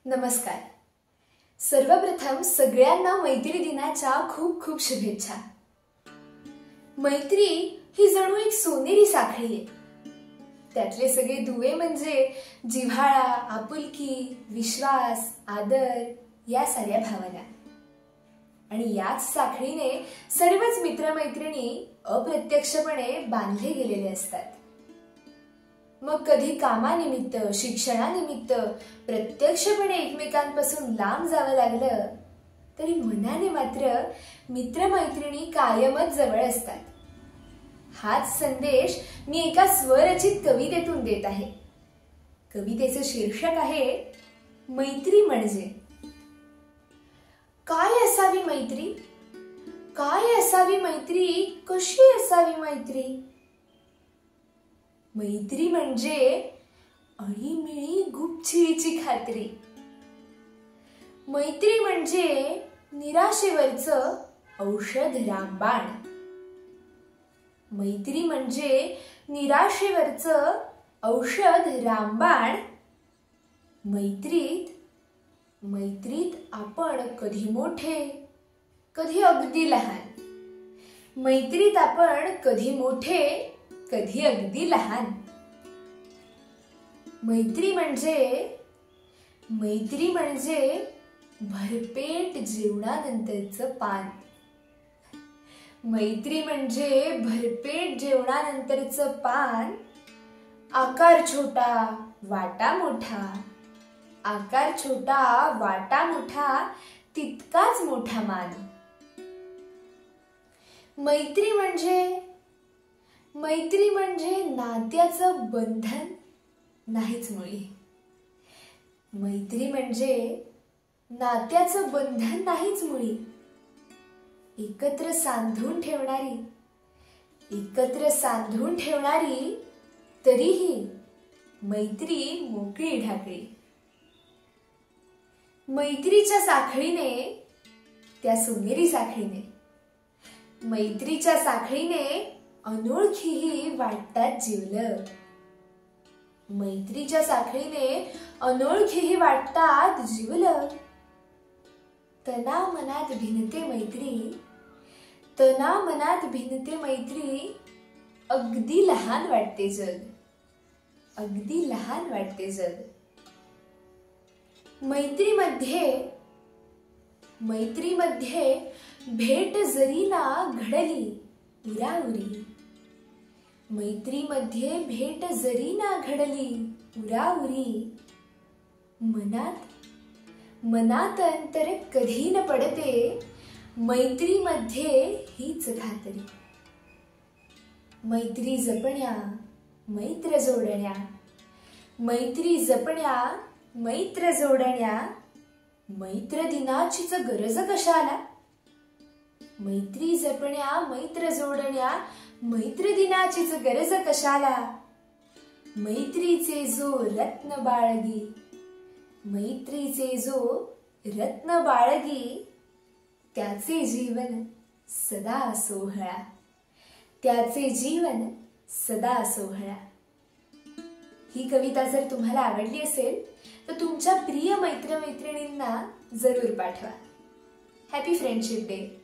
नमस्कार। सर्वप्रथम सगळ्यांना मैत्री दिनाच्या खूप खूप शुभेच्छा। मैत्री ही जणू एक सोनेरी साखळी आहे। त्यातले सगळे दुवे म्हणजे जिव्हाळा, आपुलकी, विश्वास, आदर या साऱ्या भावना। आणि याच साखळीने सर्वच मित्रमैत्रिणी अप्रत्यक्षपणे बांधले गेलेले असतात। मग कधी कामानिमित्त, शिक्षणानिमित्त प्रत्यक्षपणे एकमेकांपासून लांब जावं लागलं तरी मनाने मात्र मित्रमैत्रिणी कायमच जवळ असतात। हाच संदेश मी एका स्वरचित कवितेतून देत आहे। कवितेचे शीर्षक आहे मैत्री म्हणजे। काय असावी मैत्री? काय असावी मैत्री? कशी असावी मैत्री? मैत्री म्हणजे अळीमिळी गुपचिळीची खात्री। मैत्री म्हणजे निराशेवरचं औषध रामबाण। मैत्री म्हणजे निराशेवरचं औषध रामबाण। मैत्रीत आपण कधी मोठे, कधी अगदी लहान। मैत्रीत आपण कधी मोठे, कधी अगदी लहान। मैत्री म्हणजे भरपेट जेवणानंतरचं पान। मैत्री म्हणजे भरपेट जेवणानंतरचं पान। आकार छोटा, वाटा मोठा। आकार छोटा, वाटा मोठा, तितकाच मोठा मान। मैत्री म्हणजे नात्याचं बंधन नाहीच मुळी। मैत्री म्हणजे नात्याचं बंधन नाहीच मुळी। एकत्र सांधून ठेवणारी तरीही मैत्री मोकळी ढाकळी। मैत्रीच्या साखळीने, त्या सोनेरी साखळीने, मैत्रीच्या साखळीने अनोळखीही वाटतात जिवलग। मैत्रीच्या साखळीने अनोळखीही वाटतात जिवलग। तना मनात भिनते मैत्री, अगदी लहान वाटते जग, अगदी लहान वाटते जग। मैत्रीमध्ये भेट जरी ना घडली उराउरी। मैत्रीमध्ये भेट जरी ना घडली उराउरी। मनात अंतर कधी न पडते, मैत्रीमध्ये हीच खात्री। मैत्री जपण्या, मैत्र जोडण्या, मैत्री जपण्या, मैत्र जोडण्या, मैत्र दिनाचीच गरज कशाला? मैत्री जपण्या, मैत्र जोडण्या, मैत्री दिनाचीच गरज कशाला? मैत्रीचे जो रत्न बाळगी, मैत्रीचे जो रत्न बाळगी, त्याचे जीवन सदा सोहळा, त्याचे जीवन सदा सोहळा। ही कविता जर तुम्हाला आवडली असेल तर तुमच्या प्रिय मित्रमैत्रिणींना जरूर पाठवा। Happy friendship day.